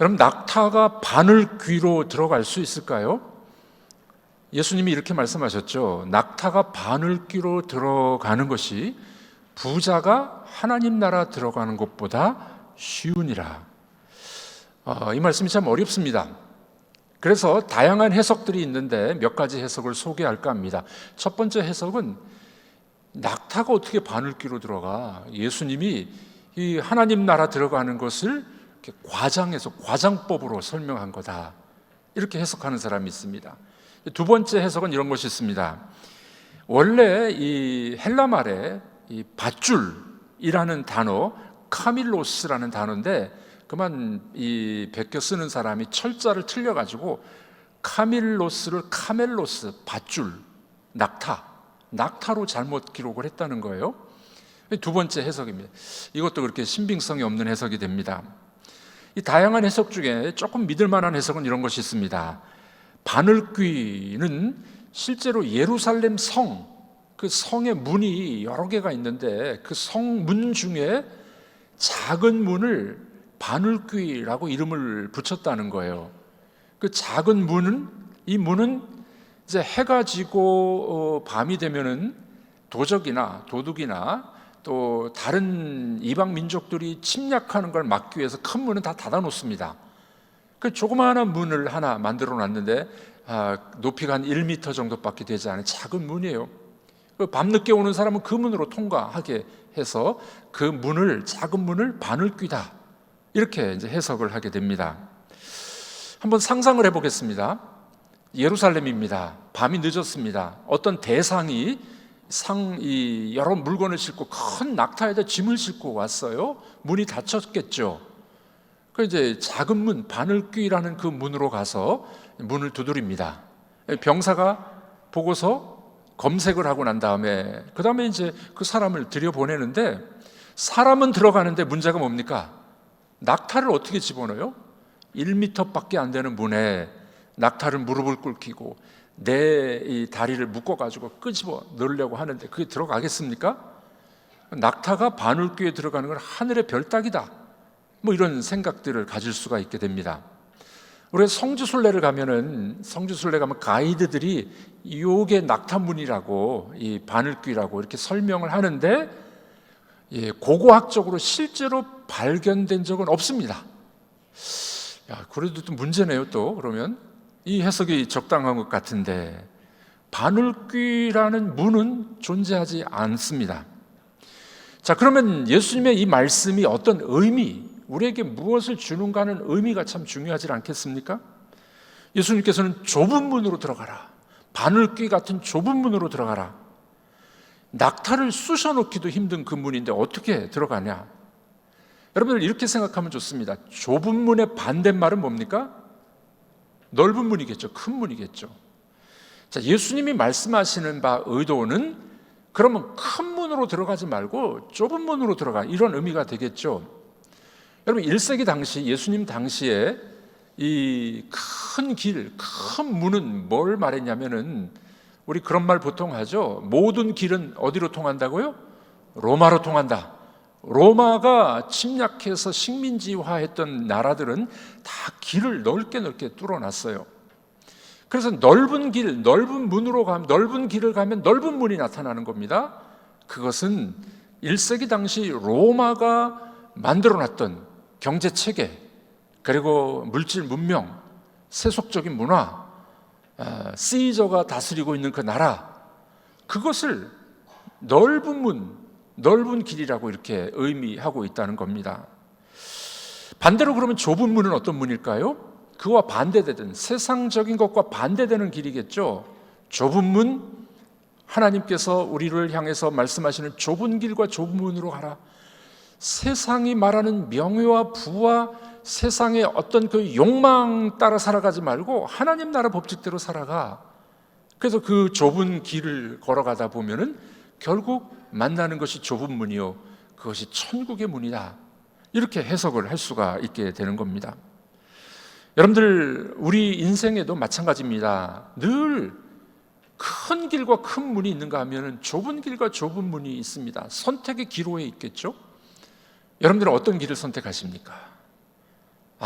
여러분, 낙타가 바늘귀로 들어갈 수 있을까요? 예수님이 이렇게 말씀하셨죠. 낙타가 바늘귀로 들어가는 것이 부자가 하나님 나라 들어가는 것보다 쉬우니라. 이 말씀이 참 어렵습니다. 그래서 다양한 해석들이 있는데 몇 가지 해석을 소개할까 합니다. 첫 번째 해석은 낙타가 어떻게 바늘귀로 들어가? 예수님이 이 하나님 나라 들어가는 것을 이렇게 과장해서 과장법으로 설명한 거다. 이렇게 해석하는 사람이 있습니다. 두 번째 해석은 이런 것이 있습니다. 원래 이 헬라 말에 이 밧줄이라는 단어, 카밀로스라는 단어인데 그만 이 베껴 쓰는 사람이 철자를 틀려가지고 카밀로스를 카멜로스, 밧줄, 낙타로 잘못 기록을 했다는 거예요. 두 번째 해석입니다. 이것도 그렇게 신빙성이 없는 해석이 됩니다. 이 다양한 해석 중에 조금 믿을 만한 해석은 이런 것이 있습니다. 바늘귀는 실제로 예루살렘 성, 그 성의 문이 여러 개가 있는데 그 성문 중에 작은 문을 바늘귀라고 이름을 붙였다는 거예요. 그 작은 문은, 이 문은 이제 해가 지고 밤이 되면은 도적이나 도둑이나 또 다른 이방 민족들이 침략하는 걸 막기 위해서 큰 문은 다 닫아 놓습니다. 그 조그마한 문을 하나 만들어 놨는데 높이가 한 1m 정도밖에 되지 않은 작은 문이에요. 밤늦게 오는 사람은 그 문으로 통과하게 해서 그 문을, 작은 문을 바늘귀다, 이렇게 이제 해석을 하게 됩니다. 한번 상상을 해보겠습니다. 예루살렘입니다. 밤이 늦었습니다. 어떤 대상이 여러 물건을 싣고 큰 낙타에다 짐을 싣고 왔어요. 문이 닫혔겠죠. 그 이제 작은 문, 바늘귀라는 그 문으로 가서 문을 두드립니다. 병사가 보고서 검색을 하고 난 다음에 그 다음에 이제 그 사람을 들여보내는데, 사람은 들어가는데 문제가 뭡니까? 낙타를 어떻게 집어넣어요? 1m밖에 안 되는 문에 낙타를 무릎을 꿇히고 내 이 다리를 묶어가지고 끄집어 넣으려고 하는데 그게 들어가겠습니까? 낙타가 바늘귀에 들어가는 건 하늘의 별 따기다, 뭐 이런 생각들을 가질 수가 있게 됩니다. 우리가 성지순례를 가면은, 성지순례 가면 가이드들이 요게 낙타문이라고, 이 바늘귀라고 이렇게 설명을 하는데, 고고학적으로 실제로 발견된 적은 없습니다. 그래도 또 문제네요. 또 그러면 이 해석이 적당한 것 같은데, 바늘귀라는 문은 존재하지 않습니다. 자, 그러면 예수님의 이 말씀이 어떤 의미, 우리에게 무엇을 주는가 하는 의미가 참 중요하지 않겠습니까? 예수님께서는 좁은 문으로 들어가라, 바늘귀 같은 좁은 문으로 들어가라. 낙타를 쑤셔넣기도 힘든 그 문인데 어떻게 들어가냐? 여러분들 이렇게 생각하면 좋습니다. 좁은 문의 반대말은 뭡니까? 넓은 문이겠죠. 큰 문이겠죠. 자, 예수님이 말씀하시는 바 의도는 그러면 큰 문으로 들어가지 말고 좁은 문으로 들어가, 이런 의미가 되겠죠. 여러분, 1세기 당시, 예수님 당시에 이 큰 길, 큰 문은 뭘 말했냐면은, 우리 그런 말 보통 하죠. 모든 길은 어디로 통한다고요? 로마로 통한다. 로마가 침략해서 식민지화했던 나라들은 다 길을 넓게 뚫어놨어요. 그래서 넓은 길, 넓은 문으로 가면, 넓은 길을 가면 넓은 문이 나타나는 겁니다. 그것은 1세기 당시 로마가 만들어놨던 경제 체계, 그리고 물질 문명, 세속적인 문화, 시저가 다스리고 있는 그 나라, 그것을 넓은 문, 넓은 길이라고 이렇게 의미하고 있다는 겁니다. 반대로 그러면 좁은 문은 어떤 문일까요? 그와 반대되는, 세상적인 것과 반대되는 길이겠죠. 좁은 문, 하나님께서 우리를 향해서 말씀하시는 좁은 길과 좁은 문으로 가라. 세상이 말하는 명예와 부와 세상의 어떤 그 욕망 따라 살아가지 말고 하나님 나라 법칙대로 살아가. 그래서 그 좁은 길을 걸어가다 보면은 결국 만나는 것이 좁은 문이요, 그것이 천국의 문이다, 이렇게 해석을 할 수가 있게 되는 겁니다. 여러분들, 우리 인생에도 마찬가지입니다. 늘 큰 길과 큰 문이 있는가 하면 좁은 길과 좁은 문이 있습니다. 선택의 기로에 있겠죠. 여러분들은 어떤 길을 선택하십니까?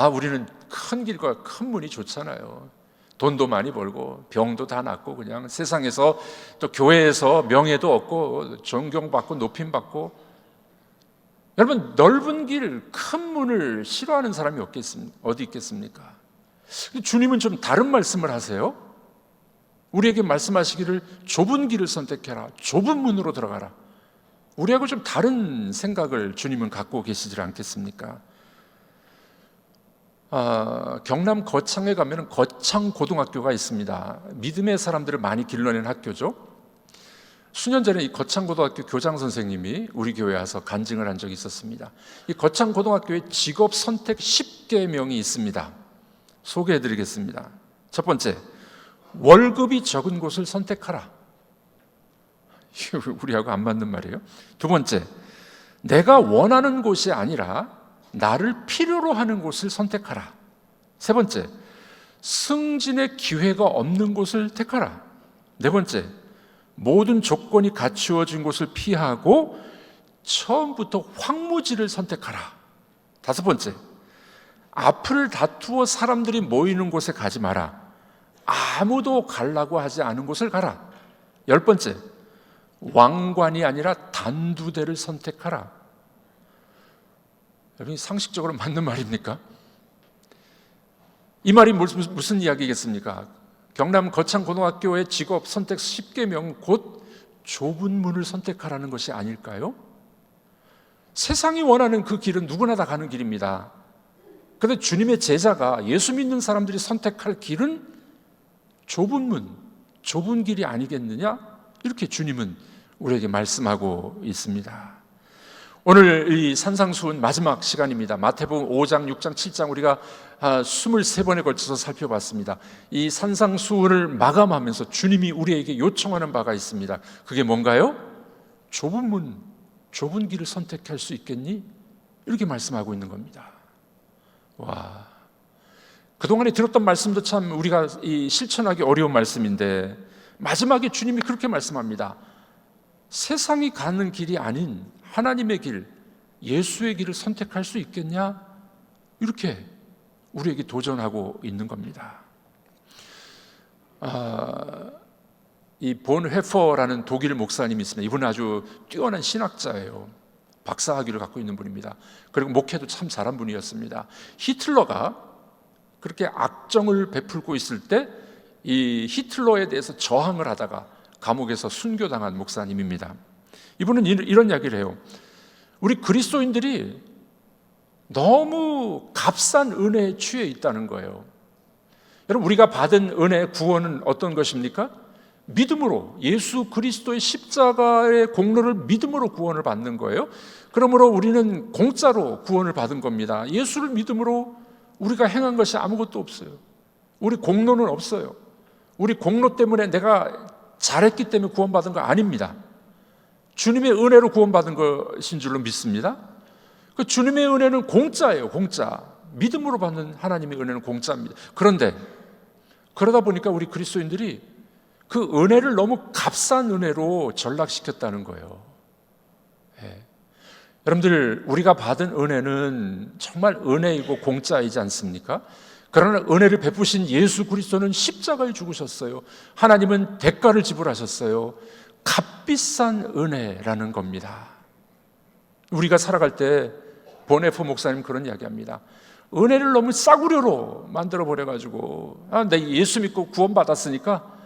우리는 큰 길과 큰 문이 좋잖아요. 돈도 많이 벌고 병도 다 낫고 그냥 세상에서 또 교회에서 명예도 얻고 존경받고 높임받고. 여러분, 넓은 길, 큰 문을 싫어하는 사람이 어디 있겠습니까? 주님은 좀 다른 말씀을 하세요. 우리에게 말씀하시기를 좁은 길을 선택해라, 좁은 문으로 들어가라. 우리하고 좀 다른 생각을 주님은 갖고 계시지 않겠습니까? 경남 거창에 가면 거창고등학교가 있습니다. 믿음의 사람들을 많이 길러낸 학교죠. 수년 전에 이 거창고등학교 교장 선생님이 우리 교회에 와서 간증을 한 적이 있었습니다. 이 거창고등학교에 직업 선택 10개명이 있습니다. 소개해드리겠습니다. 첫 번째, 월급이 적은 곳을 선택하라. 우리하고 안 맞는 말이에요. 두 번째, 내가 원하는 곳이 아니라 나를 필요로 하는 곳을 선택하라. 세 번째, 승진의 기회가 없는 곳을 택하라. 네 번째, 모든 조건이 갖추어진 곳을 피하고 처음부터 황무지를 선택하라. 다섯 번째, 앞을 다투어 사람들이 모이는 곳에 가지 마라. 아무도 가려고 하지 않은 곳을 가라. 열 번째, 왕관이 아니라 단두대를 선택하라. 여러분, 상식적으로 맞는 말입니까? 이 말이 무슨 이야기겠습니까? 경남 거창고등학교의 직업 선택 10개명, 곧 좁은 문을 선택하라는 것이 아닐까요? 세상이 원하는 그 길은 누구나 다 가는 길입니다. 그런데 주님의 제자가, 예수 믿는 사람들이 선택할 길은 좁은 문, 좁은 길이 아니겠느냐? 이렇게 주님은 우리에게 말씀하고 있습니다. 오늘 이 산상수훈 마지막 시간입니다. 마태복음 5장, 6장, 7장 우리가 23번에 걸쳐서 살펴봤습니다. 이 산상수훈을 마감하면서 주님이 우리에게 요청하는 바가 있습니다. 그게 뭔가요? 좁은 문, 좁은 길을 선택할 수 있겠니? 이렇게 말씀하고 있는 겁니다. 와, 그동안에 들었던 말씀도 참 우리가 실천하기 어려운 말씀인데 마지막에 주님이 그렇게 말씀합니다. 세상이 가는 길이 아닌 하나님의 길, 예수의 길을 선택할 수 있겠냐? 이렇게 우리에게 도전하고 있는 겁니다. 이 본 회퍼라는 독일 목사님이 있습니다. 이분은 아주 뛰어난 신학자예요. 박사학위를 갖고 있는 분입니다. 그리고 목회도 참 잘한 분이었습니다. 히틀러가 그렇게 악정을 베풀고 있을 때 이 히틀러에 대해서 저항을 하다가 감옥에서 순교당한 목사님입니다. 이분은 이런 이야기를 해요. 우리 그리스도인들이 너무 값싼 은혜에 취해 있다는 거예요. 여러분, 우리가 받은 은혜, 구원은 어떤 것입니까? 믿음으로, 예수 그리스도의 십자가의 공로를 믿음으로 구원을 받는 거예요. 그러므로 우리는 공짜로 구원을 받은 겁니다. 예수를 믿음으로 우리가 행한 것이 아무것도 없어요. 우리 공로는 없어요. 우리 공로 때문에 내가 잘했기 때문에 구원받은 거 아닙니다. 주님의 은혜로 구원받은 것인 줄로 믿습니다. 그 주님의 은혜는 공짜예요. 공짜. 믿음으로 받는 하나님의 은혜는 공짜입니다. 그런데 그러다 보니까 우리 그리스도인들이 그 은혜를 너무 값싼 은혜로 전락시켰다는 거예요. 예. 여러분들, 우리가 받은 은혜는 정말 은혜이고 공짜이지 않습니까? 그러나 은혜를 베푸신 예수 그리스도는 십자가에 죽으셨어요. 하나님은 대가를 지불하셨어요. 값비싼 은혜라는 겁니다. 우리가 살아갈 때 보네포 목사님 그런 이야기합니다. 은혜를 너무 싸구려로 만들어 버려가지고 내 예수 믿고 구원받았으니까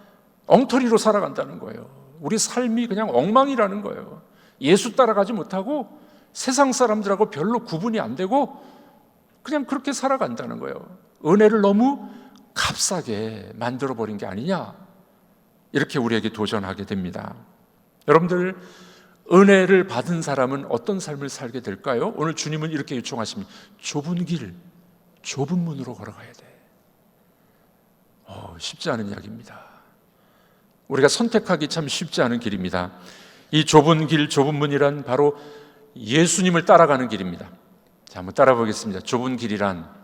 엉터리로 살아간다는 거예요. 우리 삶이 그냥 엉망이라는 거예요. 예수 따라가지 못하고 세상 사람들하고 별로 구분이 안 되고 그냥 그렇게 살아간다는 거예요. 은혜를 너무 값싸게 만들어버린 게 아니냐, 이렇게 우리에게 도전하게 됩니다. 여러분들, 은혜를 받은 사람은 어떤 삶을 살게 될까요? 오늘 주님은 이렇게 요청하십니다. 좁은 길, 좁은 문으로 걸어가야 돼. 쉽지 않은 이야기입니다. 우리가 선택하기 참 쉽지 않은 길입니다. 이 좁은 길, 좁은 문이란 바로 예수님을 따라가는 길입니다. 자, 한번 따라 보겠습니다. 좁은 길이란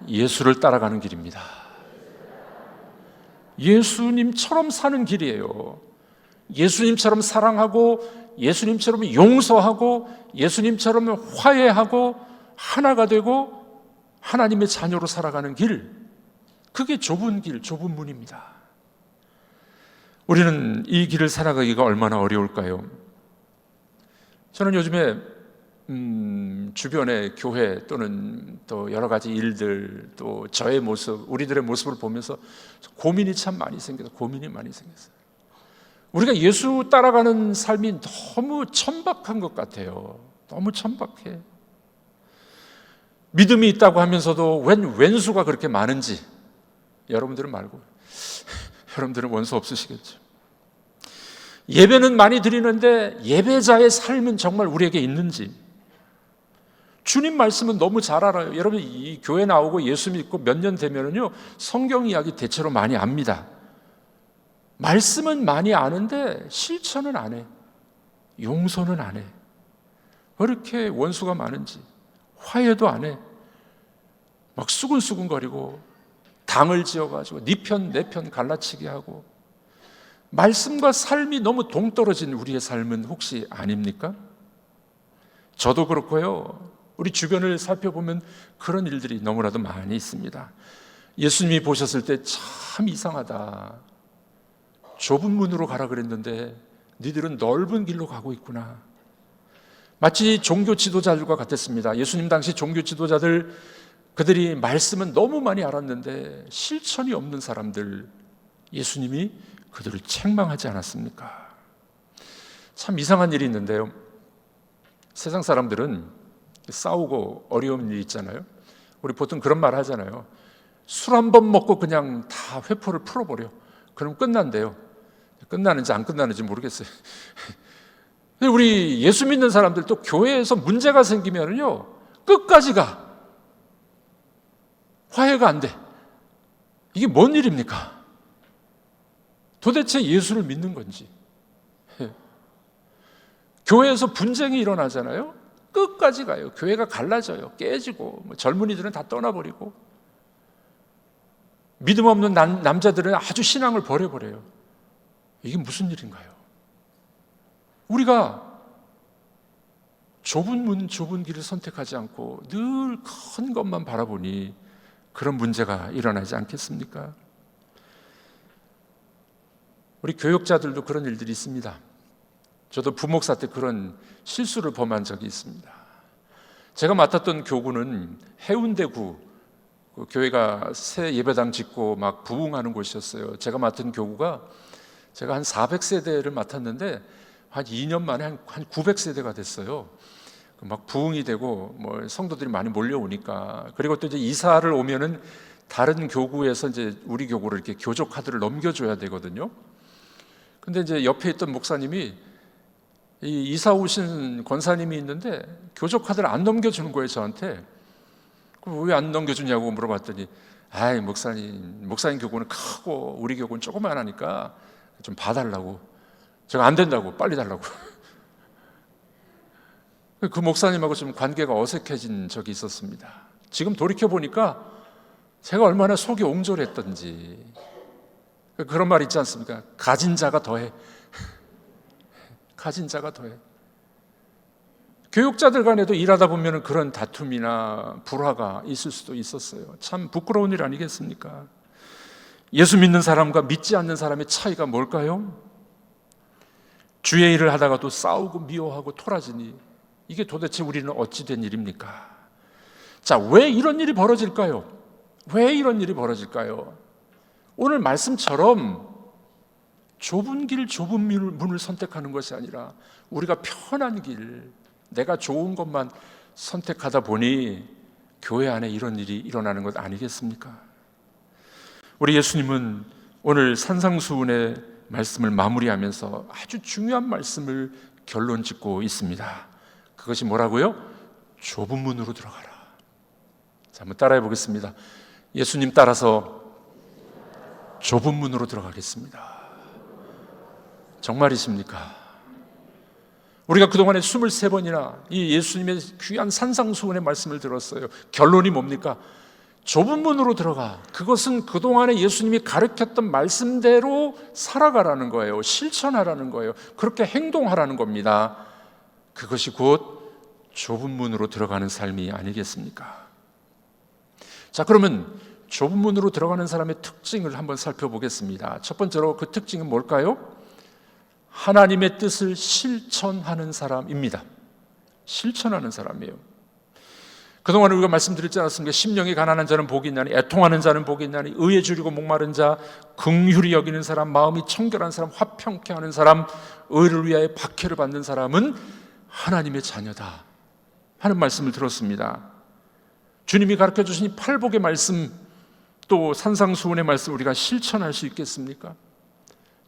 예수를 따라가는 길입니다. 예수님처럼 사는 길이에요. 예수님처럼 사랑하고, 예수님처럼 용서하고, 예수님처럼 화해하고, 하나가 되고, 하나님의 자녀로 살아가는 길, 그게 좁은 길, 좁은 문입니다. 우리는 이 길을 살아가기가 얼마나 어려울까요? 저는 요즘에 주변의 교회 또는 또 여러 가지 일들, 또 저의 모습, 우리들의 모습을 보면서 고민이 참 많이 생겨서 고민이 많이 생겼어요. 우리가 예수 따라가는 삶이 너무 천박한 것 같아요. 너무 천박해. 믿음이 있다고 하면서도 웬 왼수가 그렇게 많은지 여러분들은 말고 여러분들은 원수 없으시겠죠. 예배는 많이 드리는데 예배자의 삶은 정말 우리에게 있는지, 주님 말씀은 너무 잘 알아요. 여러분 이 교회 나오고 예수 믿고 몇 년 되면은요 성경 이야기 대체로 많이 압니다. 말씀은 많이 아는데 실천은 안 해. 용서는 안 해. 왜 이렇게 원수가 많은지, 화해도 안 해. 막 수근수근거리고 당을 지어가지고 네 편 내 편 갈라치기 하고, 말씀과 삶이 너무 동떨어진 우리의 삶은 혹시 아닙니까? 저도 그렇고요. 우리 주변을 살펴보면 그런 일들이 너무나도 많이 있습니다. 예수님이 보셨을 때 참 이상하다. 좁은 문으로 가라 그랬는데 니들은 넓은 길로 가고 있구나. 마치 종교 지도자들과 같았습니다. 예수님 당시 종교 지도자들, 그들이 말씀은 너무 많이 알았는데 실천이 없는 사람들, 예수님이 그들을 책망하지 않았습니까? 참 이상한 일이 있는데요, 세상 사람들은 싸우고 어려운 일이 있잖아요. 우리 보통 그런 말 하잖아요. 술 한 번 먹고 그냥 다 회포를 풀어버려. 그럼 끝난대요. 끝나는지 안 끝나는지 모르겠어요. 근데 우리 예수 믿는 사람들 또 교회에서 문제가 생기면요 끝까지 가. 화해가 안 돼. 이게 뭔 일입니까? 도대체 예수를 믿는 건지. 교회에서 분쟁이 일어나잖아요. 끝까지 가요. 교회가 갈라져요. 깨지고, 젊은이들은 다 떠나버리고, 믿음 없는 남자들은 아주 신앙을 버려버려요. 이게 무슨 일인가요? 우리가 좁은 문, 좁은 길을 선택하지 않고 늘 큰 것만 바라보니 그런 문제가 일어나지 않겠습니까? 우리 교육자들도 그런 일들이 있습니다. 저도 부목사 때 그런 실수를 범한 적이 있습니다. 제가 맡았던 교구는 해운대구, 그 교회가 새 예배당 짓고 막 부흥하는 곳이었어요. 제가 맡은 교구가 제가 한 400세대를 맡았는데 한 2년 만에 한 900세대가 됐어요. 막 부흥이 되고 뭐 성도들이 많이 몰려오니까, 그리고 또 이제 이사를 오면은 다른 교구에서 이제 우리 교구를 이렇게 교조 카드를 넘겨줘야 되거든요. 근데 이제 옆에 있던 목사님이 이 이사 오신 권사님이 있는데 교조 카드를 안 넘겨주는 거예요, 저한테. 그럼 왜 안 넘겨주냐고 물어봤더니, 아이 목사님 교구는 크고 우리 교구는 조그만하니까 좀 봐달라고. 제가 안 된다고, 빨리 달라고. 그 목사님하고 좀 관계가 어색해진 적이 있었습니다. 지금 돌이켜보니까 제가 얼마나 속이 옹졸했던지. 그런 말 있지 않습니까? 가진 자가 더해. 가진 자가 더해. 교육자들 간에도 일하다 보면 그런 다툼이나 불화가 있을 수도 있었어요. 참 부끄러운 일 아니겠습니까? 예수 믿는 사람과 믿지 않는 사람의 차이가 뭘까요? 주의 일을 하다가도 싸우고 미워하고 토라지니 이게 도대체 우리는 어찌 된 일입니까? 자, 왜 이런 일이 벌어질까요? 왜 이런 일이 벌어질까요? 오늘 말씀처럼 좁은 길, 좁은 문을 선택하는 것이 아니라 우리가 편한 길, 내가 좋은 것만 선택하다 보니 교회 안에 이런 일이 일어나는 것 아니겠습니까? 우리 예수님은 오늘 산상수훈의 말씀을 마무리하면서 아주 중요한 말씀을 결론 짓고 있습니다. 그것이 뭐라고요? 좁은 문으로 들어가라. 자, 한번 따라해 보겠습니다. 예수님 따라서 좁은 문으로 들어가겠습니다. 정말이십니까? 우리가 그동안에 23번이나 이 예수님의 귀한 산상수훈의 말씀을 들었어요. 결론이 뭡니까? 좁은 문으로 들어가. 그것은 그동안에 예수님이 가르쳤던 말씀대로 살아가라는 거예요. 실천하라는 거예요. 그렇게 행동하라는 겁니다. 그것이 곧 좁은 문으로 들어가는 삶이 아니겠습니까? 자, 그러면 좁은 문으로 들어가는 사람의 특징을 한번 살펴보겠습니다. 첫 번째로 그 특징은 뭘까요? 하나님의 뜻을 실천하는 사람입니다. 실천하는 사람이에요. 그동안 우리가 말씀드렸지 않았습니까? 심령이 가난한 자는 복이 있나니, 애통하는 자는 복이 있나니, 의에 줄이고 목마른 자, 긍휼히 여기는 사람, 마음이 청결한 사람, 화평케 하는 사람, 의를 위하여 박해를 받는 사람은 하나님의 자녀다 하는 말씀을 들었습니다. 주님이 가르쳐 주신 이 팔복의 말씀, 또 산상수훈의 말씀 우리가 실천할 수 있겠습니까?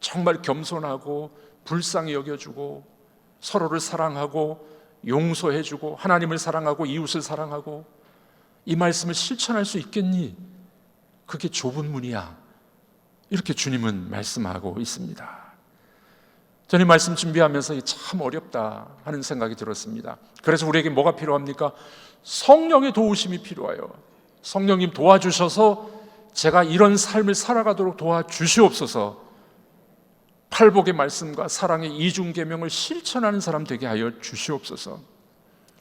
정말 겸손하고 불쌍히 여겨주고 서로를 사랑하고 용서해주고 하나님을 사랑하고 이웃을 사랑하고 이 말씀을 실천할 수 있겠니? 그게 좁은 문이야. 이렇게 주님은 말씀하고 있습니다. 저는 이 말씀 준비하면서 참 어렵다 하는 생각이 들었습니다. 그래서 우리에게 뭐가 필요합니까? 성령의 도우심이 필요해요. 성령님 도와주셔서 제가 이런 삶을 살아가도록 도와주시옵소서. 팔복의 말씀과 사랑의 이중계명을 실천하는 사람 되게 하여 주시옵소서.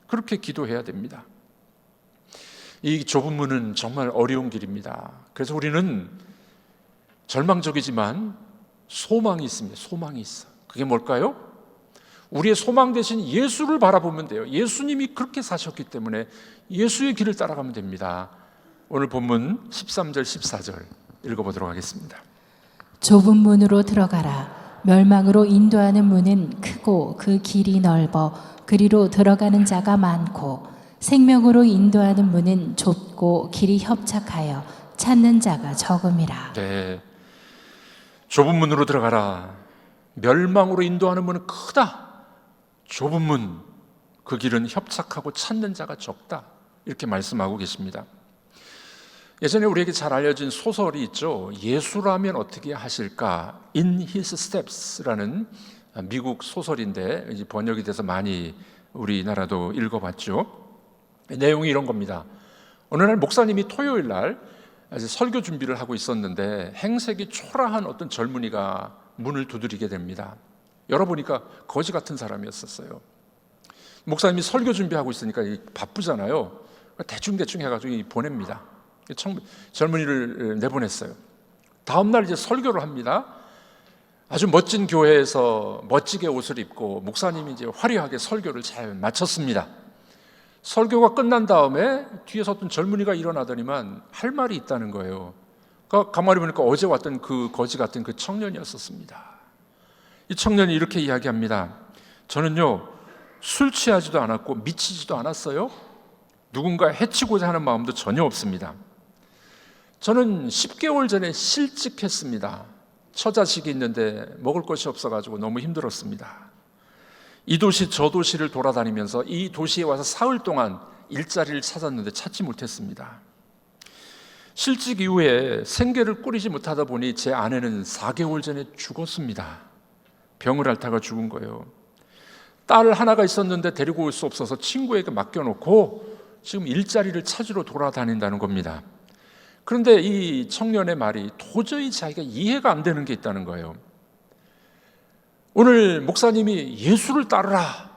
그렇게 기도해야 됩니다. 이 좁은 문은 정말 어려운 길입니다. 그래서 우리는 절망적이지만 소망이 있습니다. 소망이 있어. 그게 뭘까요? 우리의 소망 대신 예수를 바라보면 돼요. 예수님이 그렇게 사셨기 때문에 예수의 길을 따라가면 됩니다. 오늘 본문 13절 14절 읽어보도록 하겠습니다. 좁은 문으로 들어가라. 멸망으로 인도하는 문은 크고 그 길이 넓어 그리로 들어가는 자가 많고, 생명으로 인도하는 문은 좁고 길이 협착하여 찾는 자가 적음이라. 네, 좁은 문으로 들어가라. 멸망으로 인도하는 문은 크다. 좁은 문, 그 길은 협착하고 찾는 자가 적다. 이렇게 말씀하고 계십니다. 예전에 우리에게 잘 알려진 소설이 있죠. 예수라면 어떻게 하실까? In His Steps라는 미국 소설인데 이제 번역이 돼서 많이 우리나라도 읽어봤죠. 내용이 이런 겁니다. 어느 날 목사님이 토요일 날 설교 준비를 하고 있었는데 행색이 초라한 어떤 젊은이가 문을 두드리게 됩니다. 열어보니까 거지 같은 사람이었었어요. 목사님이 설교 준비하고 있으니까 바쁘잖아요. 대충대충 해가지고 보냅니다. 젊은이를 내보냈어요. 다음날 이제 설교를 합니다. 아주 멋진 교회에서 멋지게 옷을 입고 목사님이 이제 화려하게 설교를 잘 마쳤습니다. 설교가 끝난 다음에 뒤에서 어떤 젊은이가 일어나더니만 할 말이 있다는 거예요. 그러니까 가만히 보니까 어제 왔던 그 거지 같은 그 청년이었었습니다. 이 청년이 이렇게 이야기합니다. 저는요, 술 취하지도 않았고 미치지도 않았어요. 누군가 해치고자 하는 마음도 전혀 없습니다. 저는 10개월 전에 실직했습니다. 처자식이 있는데 먹을 것이 없어가지고 너무 힘들었습니다. 이 도시 저 도시를 돌아다니면서 이 도시에 와서 사흘 동안 일자리를 찾았는데 찾지 못했습니다. 실직 이후에 생계를 꾸리지 못하다 보니 제 아내는 4개월 전에 죽었습니다. 병을 앓다가 죽은 거예요. 딸 하나가 있었는데 데리고 올 수 없어서 친구에게 맡겨놓고 지금 일자리를 찾으러 돌아다닌다는 겁니다. 그런데 이 청년의 말이 도저히 자기가 이해가 안 되는 게 있다는 거예요. 오늘 목사님이 예수를 따르라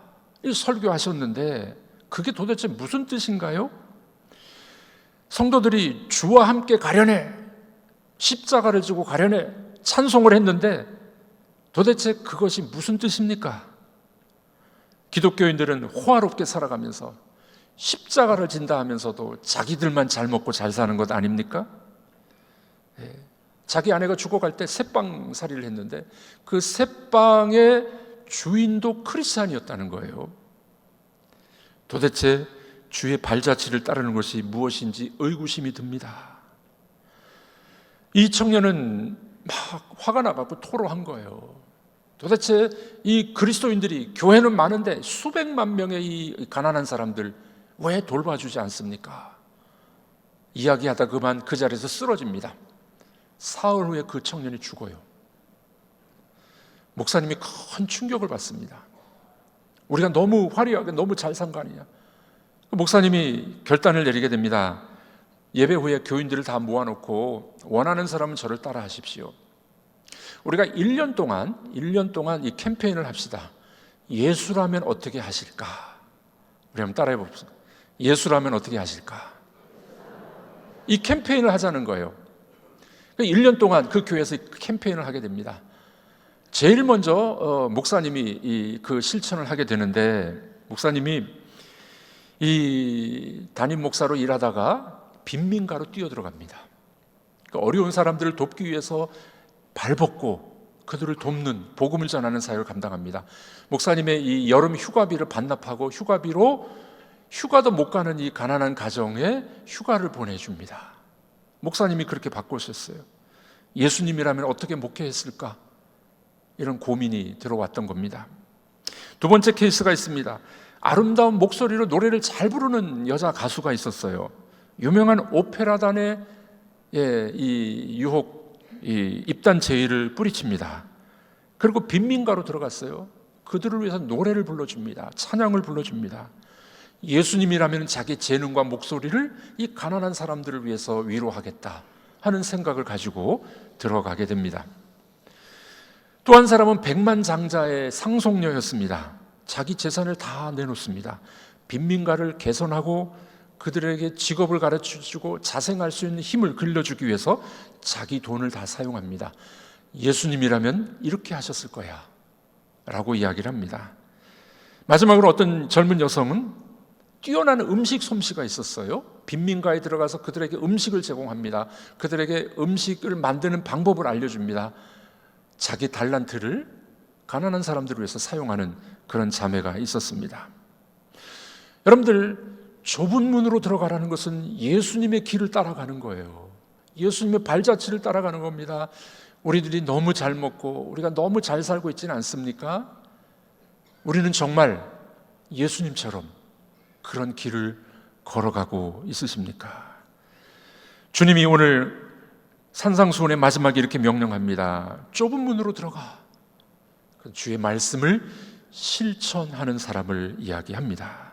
이 설교하셨는데 그게 도대체 무슨 뜻인가요? 성도들이 주와 함께 가려내, 십자가를 지고 가려내 찬송을 했는데 도대체 그것이 무슨 뜻입니까? 기독교인들은 호화롭게 살아가면서 십자가를 진다 하면서도 자기들만 잘 먹고 잘 사는 것 아닙니까? 자기 아내가 죽어갈 때 새빵살이를 했는데 그 새빵의 주인도 크리스찬이었다는 거예요. 도대체 주의 발자취를 따르는 것이 무엇인지 의구심이 듭니다. 이 청년은 막 화가 나갖고 토로한 거예요. 도대체 이 그리스도인들이, 교회는 많은데 수백만 명의 이 가난한 사람들 왜 돌봐주지 않습니까? 이야기하다 그만 그 자리에서 쓰러집니다. 사흘 후에 그 청년이 죽어요. 목사님이 큰 충격을 받습니다. 우리가 너무 화려하게 너무 잘 산 거 아니냐. 목사님이 결단을 내리게 됩니다. 예배 후에 교인들을 다 모아놓고 원하는 사람은 저를 따라 하십시오. 우리가 1년 동안 이 캠페인을 합시다. 예수라면 어떻게 하실까? 우리 한번 따라해 봅시다. 예수라면 어떻게 하실까? 이 캠페인을 하자는 거예요. 1년 동안 그 교회에서 캠페인을 하게 됩니다. 제일 먼저 목사님이 그 실천을 하게 되는데, 목사님이 이 담임 목사로 일하다가 빈민가로 뛰어들어갑니다. 그러니까 어려운 사람들을 돕기 위해서 발벗고 그들을 돕는, 복음을 전하는 사역을 감당합니다. 목사님의 이 여름 휴가비를 반납하고 휴가비로 휴가도 못 가는 이 가난한 가정에 휴가를 보내줍니다. 목사님이 그렇게 바꾸셨어요. 예수님이라면 어떻게 목회했을까? 이런 고민이 들어왔던 겁니다. 두 번째 케이스가 있습니다. 아름다운 목소리로 노래를 잘 부르는 여자 가수가 있었어요. 유명한 오페라단의 이 유혹, 이 입단 제의를 뿌리칩니다. 그리고 빈민가로 들어갔어요. 그들을 위해서 노래를 불러줍니다. 찬양을 불러줍니다. 예수님이라면 자기 재능과 목소리를 이 가난한 사람들을 위해서 위로하겠다 하는 생각을 가지고 들어가게 됩니다. 또 한 사람은 백만장자의 상속녀였습니다. 자기 재산을 다 내놓습니다. 빈민가를 개선하고 그들에게 직업을 가르쳐주고 자생할 수 있는 힘을 길러주기 위해서 자기 돈을 다 사용합니다. 예수님이라면 이렇게 하셨을 거야 라고 이야기를 합니다. 마지막으로 어떤 젊은 여성은 뛰어난 음식 솜씨가 있었어요. 빈민가에 들어가서 그들에게 음식을 제공합니다. 그들에게 음식을 만드는 방법을 알려줍니다. 자기 달란트를 가난한 사람들을 위해서 사용하는 그런 자매가 있었습니다. 여러분들, 좁은 문으로 들어가라는 것은 예수님의 길을 따라가는 거예요. 예수님의 발자취를 따라가는 겁니다. 우리들이 너무 잘 먹고 우리가 너무 잘 살고 있지는 않습니까? 우리는 정말 예수님처럼 그런 길을 걸어가고 있으십니까? 주님이 오늘 산상수훈의 마지막에 이렇게 명령합니다. 좁은 문으로 들어가. 주의 말씀을 실천하는 사람을 이야기합니다.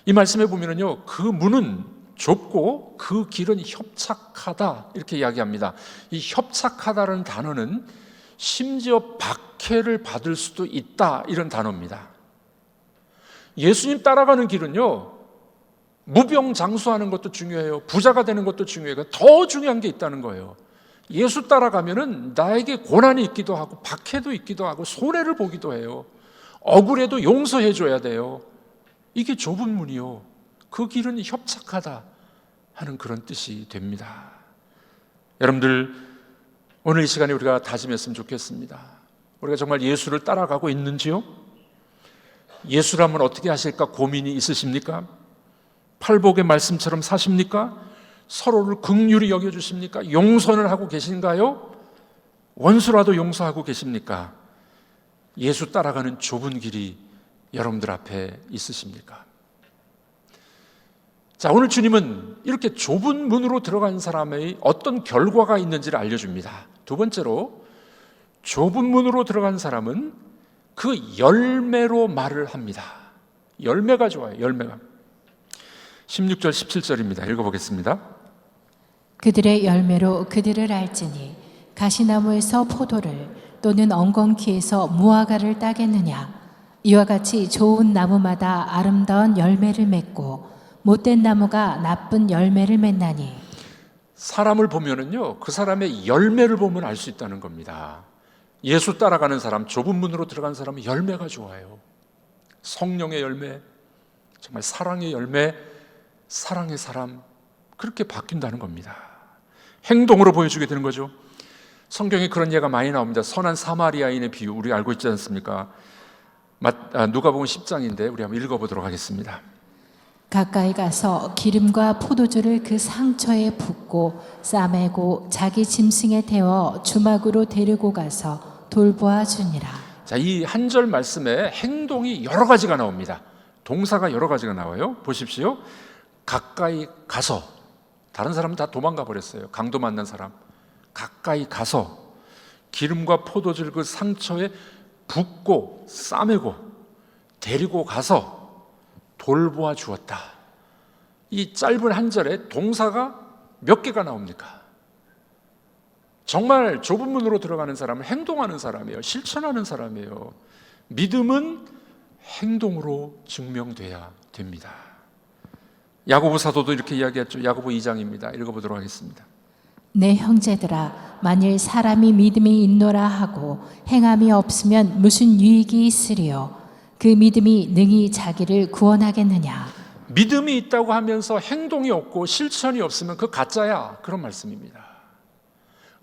이 말씀에 보면요, 그 문은 좁고 그 길은 협착하다 이렇게 이야기합니다. 이 협착하다라는 단어는 심지어 박해를 받을 수도 있다 이런 단어입니다. 예수님 따라가는 길은요, 무병장수하는 것도 중요해요. 부자가 되는 것도 중요해요. 더 중요한 게 있다는 거예요. 예수 따라가면은 나에게 고난이 있기도 하고 박해도 있기도 하고 손해를 보기도 해요. 억울해도 용서해 줘야 돼요. 이게 좁은 문이요, 그 길은 협착하다 하는 그런 뜻이 됩니다. 여러분들, 오늘 이 시간에 우리가 다짐했으면 좋겠습니다. 우리가 정말 예수를 따라가고 있는지요? 예수라면 어떻게 하실까 고민이 있으십니까? 팔복의 말씀처럼 사십니까? 서로를 긍휼히 여겨주십니까? 용서를 하고 계신가요? 원수라도 용서하고 계십니까? 예수 따라가는 좁은 길이 여러분들 앞에 있으십니까? 자, 오늘 주님은 이렇게 좁은 문으로 들어간 사람의 어떤 결과가 있는지를 알려줍니다. 두 번째로, 좁은 문으로 들어간 사람은 그 열매로 말을 합니다. 열매가 좋아요. 열매가. 16절 17절입니다. 읽어보겠습니다. 그들의 열매로 그들을 알지니 가시나무에서 포도를 또는 엉겅퀴에서 무화과를 따겠느냐. 이와 같이 좋은 나무마다 아름다운 열매를 맺고 못된 나무가 나쁜 열매를 맺나니. 사람을 보면은요, 그 사람의 열매를 보면 알 수 있다는 겁니다. 예수 따라가는 사람, 좁은 문으로 들어간 사람은 열매가 좋아요. 성령의 열매, 정말 사랑의 열매, 사랑의 사람, 그렇게 바뀐다는 겁니다. 행동으로 보여주게 되는 거죠. 성경에 그런 예가 많이 나옵니다. 선한 사마리아인의 비유, 우리 알고 있지 않습니까? 누가복음 10장인데 우리 한번 읽어보도록 하겠습니다. 가까이 가서 기름과 포도주를 그 상처에 붓고 싸매고 자기 짐승에 태워 주막으로 데리고 가서 돌보아 주니라. 자, 이 한 절 말씀에 행동이 여러 가지가 나옵니다. 동사가 여러 가지가 나와요. 보십시오. 가까이 가서, 다른 사람은 다 도망가 버렸어요. 강도 만난 사람. 가까이 가서 기름과 포도주를 그 상처에 붓고 싸매고 데리고 가서 돌보아 주었다. 이 짧은 한 절에 동사가 몇 개가 나옵니까? 정말 좁은 문으로 들어가는 사람은 행동하는 사람이에요. 실천하는 사람이에요. 믿음은 행동으로 증명돼야 됩니다. 야고보 사도도 이렇게 이야기했죠. 야고보 2장입니다. 읽어보도록 하겠습니다. 내 형제들아, 만일 사람이 믿음이 있노라 하고 행함이 없으면 무슨 유익이 있으리요? 그 믿음이 능히 자기를 구원하겠느냐? 믿음이 있다고 하면서 행동이 없고 실천이 없으면 그 가짜야, 그런 말씀입니다.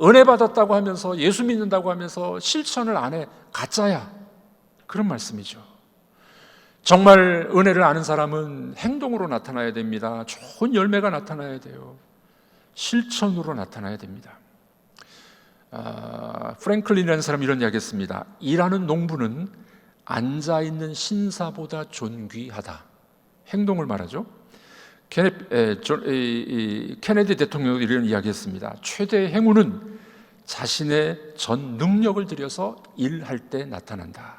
은혜 받았다고 하면서 예수 믿는다고 하면서 실천을 안 해, 가짜야, 그런 말씀이죠. 정말 은혜를 아는 사람은 행동으로 나타나야 됩니다. 좋은 열매가 나타나야 돼요. 실천으로 나타나야 됩니다. 프랭클린이라는 사람이 이런 이야기 했습니다. 일하는 농부는 앉아있는 신사보다 존귀하다. 행동을 말하죠. 케네디 대통령도 이런 이야기 했습니다. 최대의 행운은 자신의 전 능력을 들여서 일할 때 나타난다.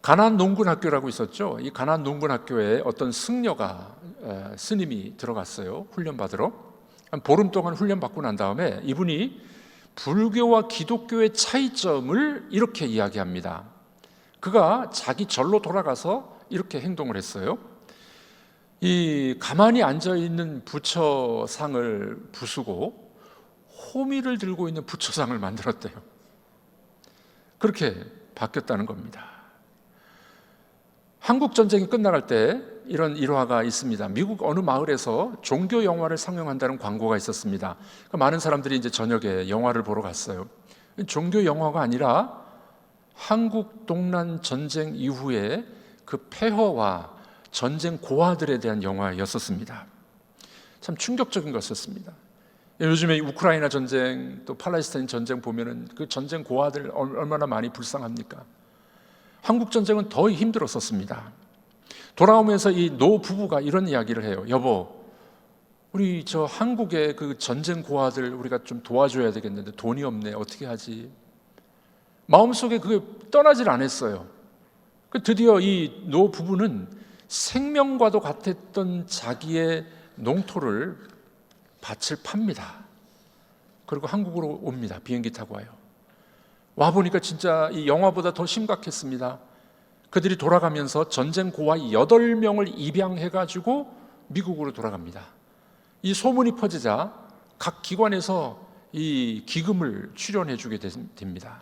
가나안 농군학교라고 있었죠. 이 가나안 농군학교에 어떤 승려가 스님이 들어갔어요. 훈련받으러. 한 보름 동안 훈련받고 난 다음에 이분이 불교와 기독교의 차이점을 이렇게 이야기합니다. 그가 자기 절로 돌아가서 이렇게 행동을 했어요. 이 가만히 앉아있는 부처상을 부수고 호미를 들고 있는 부처상을 만들었대요. 그렇게 바뀌었다는 겁니다. 한국 전쟁이 끝나갈 때 이런 일화가 있습니다. 미국 어느 마을에서 종교 영화를 상영한다는 광고가 있었습니다. 많은 사람들이 이제 저녁에 영화를 보러 갔어요. 종교 영화가 아니라 한국 동란 전쟁 이후에 그 폐허와 전쟁 고아들에 대한 영화였었습니다. 참 충격적인 것이었습니다. 요즘에 우크라이나 전쟁 또 팔레스타인 전쟁 보면은 그 전쟁 고아들 얼마나 많이 불쌍합니까? 한국 전쟁은 더 힘들었었습니다. 돌아오면서 이 노 부부가 이런 이야기를 해요. 여보, 우리 저 한국의 그 전쟁 고아들 우리가 좀 도와줘야 되겠는데 돈이 없네. 어떻게 하지? 마음속에 그게 떠나질 않았어요. 드디어 이 노 부부는 생명과도 같았던 자기의 농토를 밭을 팝니다. 그리고 한국으로 옵니다. 비행기 타고 와요. 와보니까 진짜 이 영화보다 더 심각했습니다. 그들이 돌아가면서 전쟁 고아 8명을 입양해가지고 미국으로 돌아갑니다. 이 소문이 퍼지자 각 기관에서 이 기금을 출연해주게 됩니다.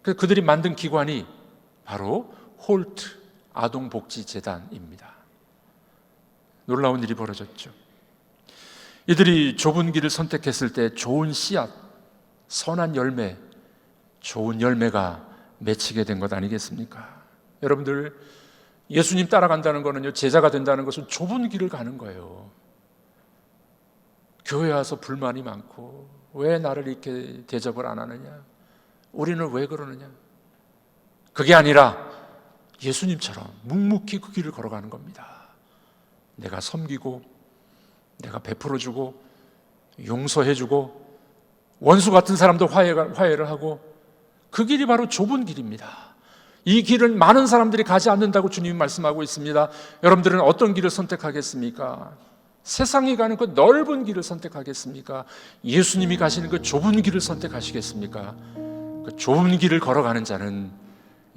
그래서 그들이 만든 기관이 바로 홀트 아동복지재단입니다. 놀라운 일이 벌어졌죠. 이들이 좁은 길을 선택했을 때 좋은 씨앗, 선한 열매, 좋은 열매가 맺히게 된 것 아니겠습니까? 여러분들, 예수님 따라간다는 거는요, 제자가 된다는 것은 좁은 길을 가는 거예요. 교회 와서 불만이 많고 왜 나를 이렇게 대접을 안 하느냐? 우리는 왜 그러느냐? 그게 아니라 예수님처럼 묵묵히 그 길을 걸어가는 겁니다. 내가 섬기고 내가 베풀어주고 용서해주고 원수 같은 사람도 화해를 하고 그 길이 바로 좁은 길입니다. 이 길은 많은 사람들이 가지 않는다고 주님이 말씀하고 있습니다. 여러분들은 어떤 길을 선택하겠습니까? 세상이 가는 그 넓은 길을 선택하겠습니까? 예수님이 가시는 그 좁은 길을 선택하시겠습니까? 그 좁은 길을 걸어가는 자는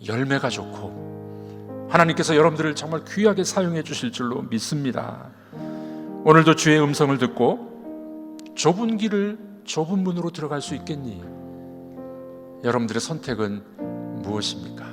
열매가 좋고 하나님께서 여러분들을 정말 귀하게 사용해 주실 줄로 믿습니다. 오늘도 주의 음성을 듣고 좁은 길을 좁은 문으로 들어갈 수 있겠니? 여러분들의 선택은 무엇입니까?